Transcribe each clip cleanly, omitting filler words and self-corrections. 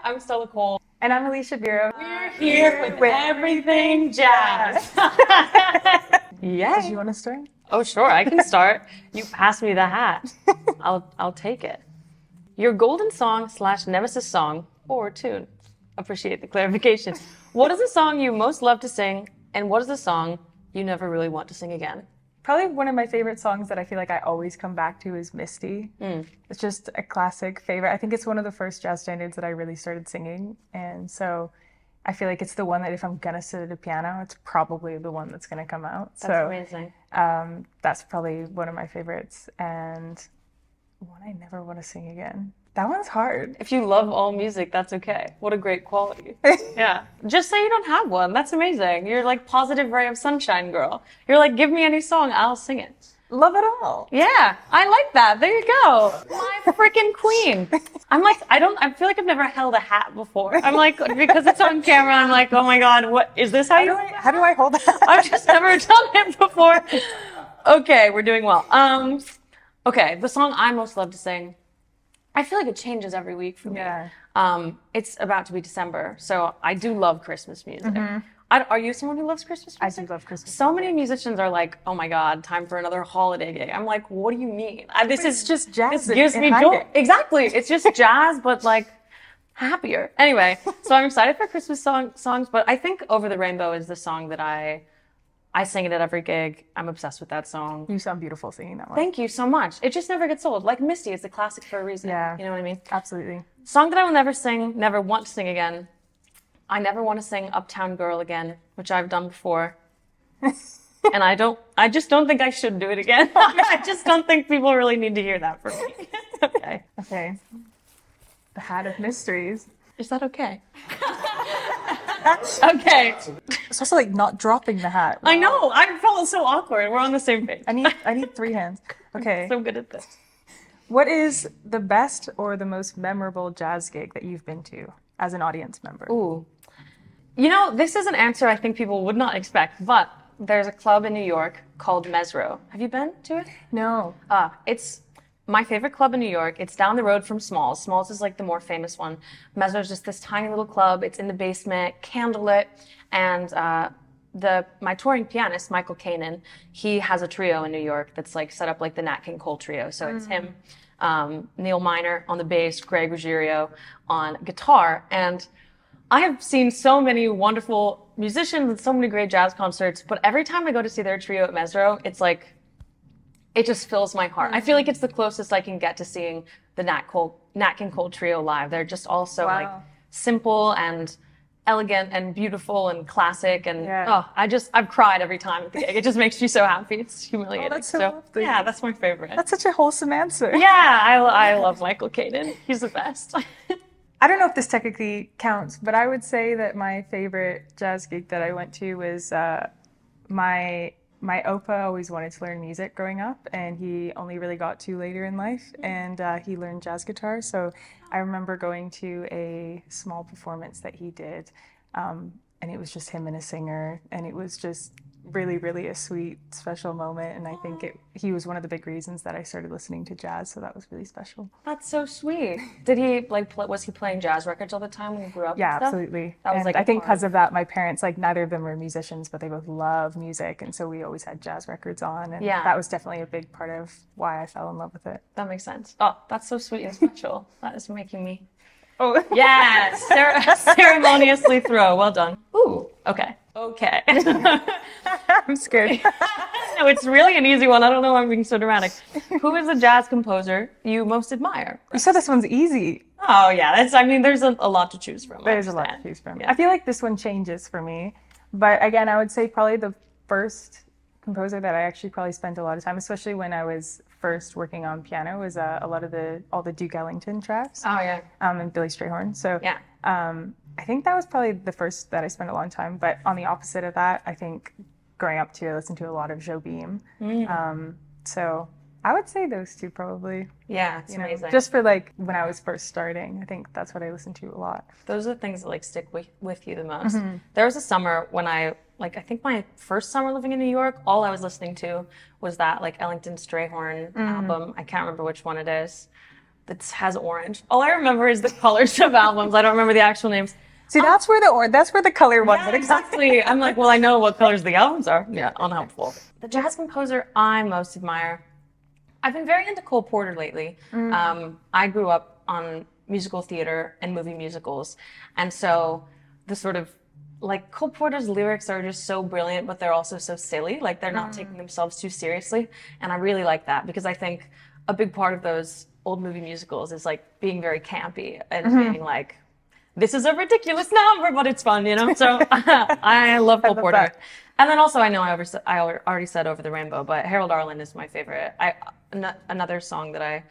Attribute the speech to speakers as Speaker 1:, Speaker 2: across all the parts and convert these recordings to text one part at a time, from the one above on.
Speaker 1: I'm Stella Cole.
Speaker 2: And I'm Elysia Biro.
Speaker 1: We're here with everything jazz. Yeah.
Speaker 2: Did you want to start?
Speaker 1: Oh, sure, I can start. You pass me the hat. I'll take it. Your golden song / nemesis song or tune. Appreciate the clarification. What is the song you most love to sing, and what is the song you never really want to sing again?
Speaker 2: Probably one of my favorite songs that I feel like I always come back to is Misty. It's just a classic favorite. I think it's one of the first jazz standards that I really started singing. And so I feel like it's the one that if I'm going to sit at a piano, it's probably the one that's going to come out.
Speaker 1: That's amazing.
Speaker 2: That's probably one of my favorites. And one I never want to sing again. That one's hard.
Speaker 1: If you love all music, that's okay. What a great quality. Yeah. Just say you don't have one. That's amazing. You're like positive ray of sunshine girl. You're like, give me any song, I'll sing it.
Speaker 2: Love it all.
Speaker 1: Yeah, I like that. There you go. My freaking queen. I'm like, I feel like I've never held a hat before. I'm like, because it's on camera, I'm like, oh my God, what, is this how you?
Speaker 2: How do I hold that?
Speaker 1: I've just never done it before. Okay, we're doing well. Okay, the song I most love to sing, I feel like it changes every week for me.
Speaker 2: Yeah.
Speaker 1: It's about to be December, so I do love Christmas music. Are you someone who loves Christmas music?
Speaker 2: I do love Christmas
Speaker 1: So many musicians are like, oh my God, time for another holiday gig. I'm like, what do you mean? This is
Speaker 2: just jazz.
Speaker 1: This gives me joy. Exactly. It's just jazz, but like happier. Anyway, so I'm excited for Christmas songs, but I think Over the Rainbow is the song that I sing it at every gig. I'm obsessed with that song.
Speaker 2: You sound beautiful singing that one.
Speaker 1: Thank you so much. It just never gets old. Like Misty is a classic for a reason.
Speaker 2: Yeah.
Speaker 1: You know what I mean?
Speaker 2: Absolutely.
Speaker 1: Song that I will never sing, never want to sing again. I never want to sing Uptown Girl again, which I've done before. And I just don't think I should do it again. I just don't think people really need to hear that from me. Okay.
Speaker 2: Okay. The Hat of Mysteries.
Speaker 1: Is that okay? Okay.
Speaker 2: It's also like not dropping the hat.
Speaker 1: I know. I felt so awkward. We're on the same page.
Speaker 2: I need 3 hands. Okay.
Speaker 1: So good at this.
Speaker 2: What is the best or the most memorable jazz gig that you've been to as an audience member?
Speaker 1: Ooh. You know, this is an answer I think people would not expect, but there's a club in New York called Mesro. Have you been to it?
Speaker 2: No.
Speaker 1: It's my favorite club in New York. It's down the road from Smalls. Smalls is like the more famous one. Mesro is just this tiny little club. It's in the basement, candlelit, and my touring pianist, Michael Kanan, he has a trio in New York that's like set up like the Nat King Cole trio. So it's him, Neil Miner on the bass, Greg Ruggiero on guitar, and I have seen so many wonderful musicians and so many great jazz concerts, but every time I go to see their trio at Mesro, it's like, it just fills my heart. I feel like it's the closest I can get to seeing the Nat King Cole trio live. They're just all so like simple and elegant and beautiful and classic, and I've cried every time at the gig. It just makes you so happy. It's humiliating.
Speaker 2: Oh, that's so lovely.
Speaker 1: Yeah, that's my favorite.
Speaker 2: That's such a wholesome answer.
Speaker 1: Yeah, I love Michael Kanan. He's the best.
Speaker 2: I don't know if this technically counts, but I would say that my favorite jazz gig that I went to was my Opa always wanted to learn music growing up, and he only really got to later in life, and he learned jazz guitar. So I remember going to a small performance that he did, and it was just him and a singer, and it was just really, really a sweet, special moment. And I think he was one of the big reasons that I started listening to jazz, so that was really special.
Speaker 1: That's so sweet. Did he was he playing jazz records all the time when you grew up?
Speaker 2: Yeah,
Speaker 1: and stuff?
Speaker 2: absolutely.
Speaker 1: That was
Speaker 2: and
Speaker 1: like
Speaker 2: I think because of that, my parents, like neither of them were musicians, but they both love music, and so we always had jazz records on, and that was definitely a big part of why I fell in love with it.
Speaker 1: That makes sense. Oh, that's so sweet and special. That is making me.
Speaker 2: Oh
Speaker 1: yeah, ceremoniously throw. Well done. Ooh, okay. Okay.
Speaker 2: I'm scared.
Speaker 1: No, it's really an easy one. I don't know why I'm being so dramatic. Who is a jazz composer you most admire?
Speaker 2: You said this one's easy.
Speaker 1: Oh, yeah. there's a lot to choose from.
Speaker 2: There's a lot to choose from.
Speaker 1: Yeah.
Speaker 2: I feel like this one changes for me. But again, I would say probably the first composer that I actually probably spent a lot of time, especially when I was first working on piano, was a lot of all the Duke Ellington tracks.
Speaker 1: Oh, yeah.
Speaker 2: And Billy Strayhorn. So yeah. I think that was probably the first that I spent a long time. But on the opposite of that, I think growing up too, I listened to a lot of Jobim. So I would say those two probably.
Speaker 1: Yeah, it's amazing.
Speaker 2: Just for like when I was first starting, I think that's what I listened to a lot.
Speaker 1: Those are the things that like stick with you the most. There was a summer when I think my first summer living in New York, all I was listening to was that like Ellington Strayhorn album. I can't remember which one it is. that has orange. All I remember is the colors of albums. I don't remember the actual names.
Speaker 2: See, that's where the color one
Speaker 1: Yeah,
Speaker 2: would
Speaker 1: exactly. I'm like, well, I know what colors the albums are. Yeah, unhelpful. The jazz composer I most admire. I've been very into Cole Porter lately. I grew up on musical theater and movie musicals, and so the sort of like Cole Porter's lyrics are just so brilliant, but they're also so silly. Like they're not taking themselves too seriously, and I really like that because I think a big part of those old movie musicals is like being very campy and being like, this is a ridiculous number, but it's fun, you know? So I love Cole Porter.
Speaker 2: that.
Speaker 1: And then also, I know I already said Over the Rainbow, but Harold Arlen is my favorite. Another song that I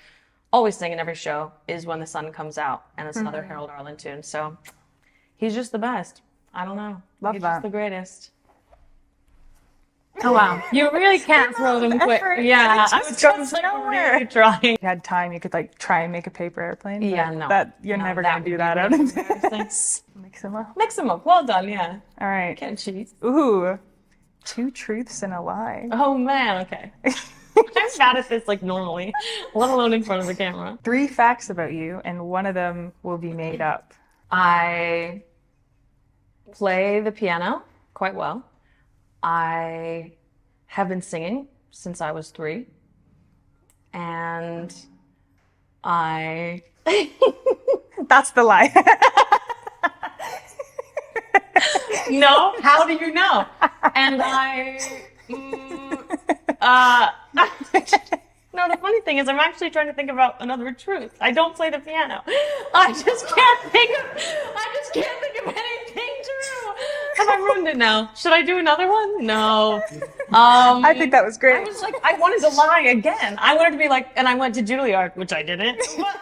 Speaker 1: always sing in every show is When the Sun Comes Out, and it's another Harold Arlen tune. So he's just the best. I don't know.
Speaker 2: Love
Speaker 1: he's
Speaker 2: that.
Speaker 1: just the greatest. Oh wow! You really can't throw them quick. Yeah, I was just like really trying.
Speaker 2: If you had time, you could like try and make a paper airplane. but
Speaker 1: Yeah, no.
Speaker 2: That you're
Speaker 1: No,
Speaker 2: never
Speaker 1: that
Speaker 2: gonna
Speaker 1: would
Speaker 2: do
Speaker 1: be
Speaker 2: that out
Speaker 1: really
Speaker 2: of
Speaker 1: embarrassing.
Speaker 2: this. Mix them up.
Speaker 1: Mix them up. Well done. Yeah.
Speaker 2: All right.
Speaker 1: Can't cheat.
Speaker 2: Ooh, 2 truths and a lie.
Speaker 1: Oh man. Okay. I'm bad at this like normally, let alone in front of the camera.
Speaker 2: 3 facts about you, and one of them will be made up.
Speaker 1: I play the piano quite well. I have been singing since I was 3. And I...
Speaker 2: That's the lie.
Speaker 1: No? How do you know? And I... No, the funny thing is I'm actually trying to think about another truth. I don't play the piano. I just can't think of anything true. Have I ruined it now? Should I do another one? No.
Speaker 2: I think that was
Speaker 1: I
Speaker 2: great.
Speaker 1: was like, I wanted to lie again. I wanted to be like, and I went to Juilliard, which I didn't. But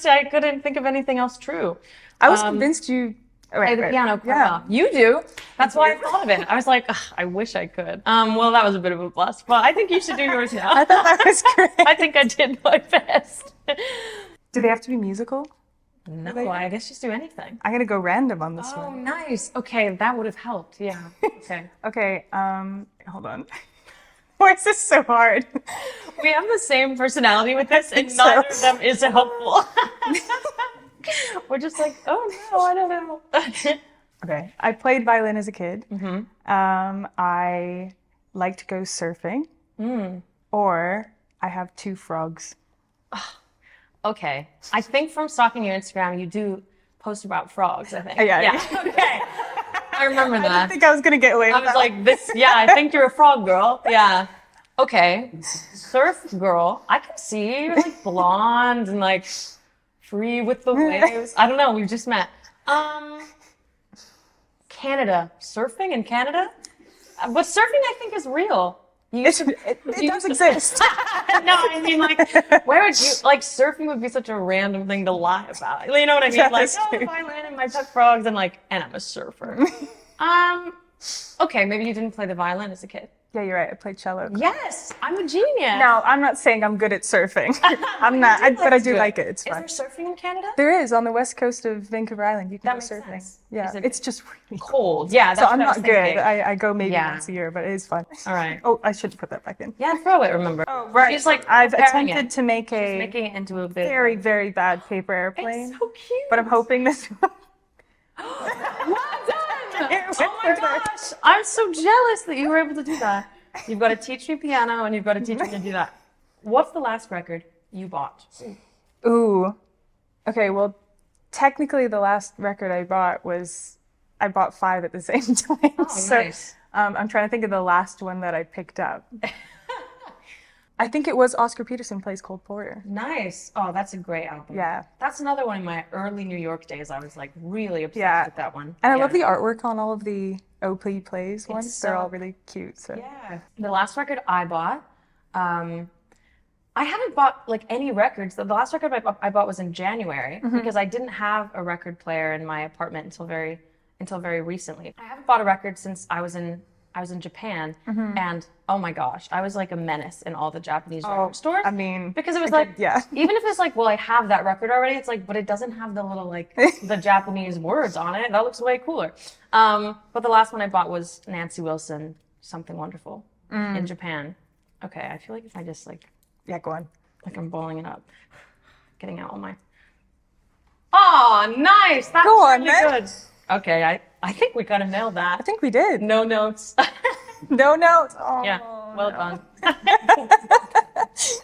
Speaker 1: I couldn't think of anything else true.
Speaker 2: I was convinced you. Oh,
Speaker 1: Play the piano quite well. You do. That's why I thought of it. I was like, ugh, I wish I could. Well, that was a bit of a bust, but I think you should do yours now.
Speaker 2: I thought that was great.
Speaker 1: I think I did my best.
Speaker 2: Do they have to be musical?
Speaker 1: No, I guess just do anything.
Speaker 2: I'm gonna go random on this
Speaker 1: Oh,
Speaker 2: one.
Speaker 1: nice. Okay, that would have helped. Yeah. Okay.
Speaker 2: Okay. Hold on. Why is this so hard?
Speaker 1: We have the same personality with this, and
Speaker 2: so.
Speaker 1: neither of them is helpful. We're just like, oh no, I don't know.
Speaker 2: Okay. I played violin as a kid. I like to go surfing. Or I have 2 frogs.
Speaker 1: Okay. I think from stalking your Instagram, you do post about frogs, I think.
Speaker 2: Yeah.
Speaker 1: Okay. I remember
Speaker 2: I
Speaker 1: that.
Speaker 2: think I was gonna get away with
Speaker 1: I was
Speaker 2: that.
Speaker 1: like, this, yeah, I think you're a frog girl. Yeah. Okay. Surf girl. I can see you're like blonde and like free with the waves. I don't know. We've just met. Canada. Surfing in Canada? But surfing, I think, is real.
Speaker 2: It does exist.
Speaker 1: No, I mean, like, where would you, like, surfing would be such a random thing to lie about. You know what I mean?
Speaker 2: Yeah,
Speaker 1: Like,
Speaker 2: that's
Speaker 1: oh,
Speaker 2: true.
Speaker 1: violin and my pet frogs, and like, and I'm a surfer. Okay, maybe you didn't play the violin as a kid.
Speaker 2: Yeah, you're right. I played cello.
Speaker 1: Yes, I'm a genius.
Speaker 2: Now, I'm not saying I'm good at surfing. I'm not, but I do like it. It's
Speaker 1: Is
Speaker 2: fun.
Speaker 1: there surfing in Canada?
Speaker 2: There is on the west coast of Vancouver Island. You can
Speaker 1: That
Speaker 2: go
Speaker 1: makes
Speaker 2: surfing.
Speaker 1: sense.
Speaker 2: Yeah,
Speaker 1: Is it
Speaker 2: it's just really cold.
Speaker 1: Cold. Yeah, that's
Speaker 2: So
Speaker 1: what
Speaker 2: I'm
Speaker 1: I was
Speaker 2: not good.
Speaker 1: thinking.
Speaker 2: I go maybe
Speaker 1: Yeah.
Speaker 2: once a year, but it is fun.
Speaker 1: All right.
Speaker 2: Oh, I shouldn't put that back in.
Speaker 1: Yeah, throw it, remember.
Speaker 2: Oh, right.
Speaker 1: She's like
Speaker 2: I've
Speaker 1: preparing
Speaker 2: attempted
Speaker 1: it.
Speaker 2: to make a
Speaker 1: Making it into a bit.
Speaker 2: very, very bad paper airplane,
Speaker 1: It's so cute.
Speaker 2: but I'm hoping this one.
Speaker 1: Well done!
Speaker 2: It
Speaker 1: Oh
Speaker 2: went
Speaker 1: my
Speaker 2: perfect.
Speaker 1: gosh! I'm so jealous that you were able to do that. You've got to teach me piano and you've got to teach me to do that. What's the last record you bought?
Speaker 2: Ooh. Okay, well, technically the last record I bought 5 at the same time.
Speaker 1: Oh,
Speaker 2: So
Speaker 1: nice.
Speaker 2: I'm trying to think of the last one that I picked up. I think it was Oscar Peterson Plays Cole Porter.
Speaker 1: Nice. Oh, that's a great album.
Speaker 2: Yeah.
Speaker 1: That's another one in my early New York days. I was like really obsessed
Speaker 2: Yeah.
Speaker 1: with that one.
Speaker 2: And I
Speaker 1: Yeah.
Speaker 2: love the artwork on all of the Oakley Plays ones. They're
Speaker 1: so-
Speaker 2: all really cute. So
Speaker 1: Yeah. The last record I bought, I haven't bought like any records. The last record I bought was in January because I didn't have a record player in my apartment until very recently. I haven't bought a record since I was in Japan, and oh my gosh, I was like a menace in all the Japanese record stores.
Speaker 2: I mean,
Speaker 1: because it was
Speaker 2: okay,
Speaker 1: like,
Speaker 2: yeah.
Speaker 1: even if it's like, well, I have that record already, it's like, but it doesn't have the little like the Japanese words on it. That looks way cooler. But the last one I bought was Nancy Wilson, Something Wonderful, in Japan. Okay, I feel like if I just like
Speaker 2: yeah, go on.
Speaker 1: I'm balling it up. getting out all my. Oh, nice! That
Speaker 2: Go
Speaker 1: was
Speaker 2: on,
Speaker 1: really
Speaker 2: then.
Speaker 1: good. Okay, I think we kind of nailed that.
Speaker 2: I think we did.
Speaker 1: No notes.
Speaker 2: No notes. Oh,
Speaker 1: Yeah, well
Speaker 2: no.
Speaker 1: done.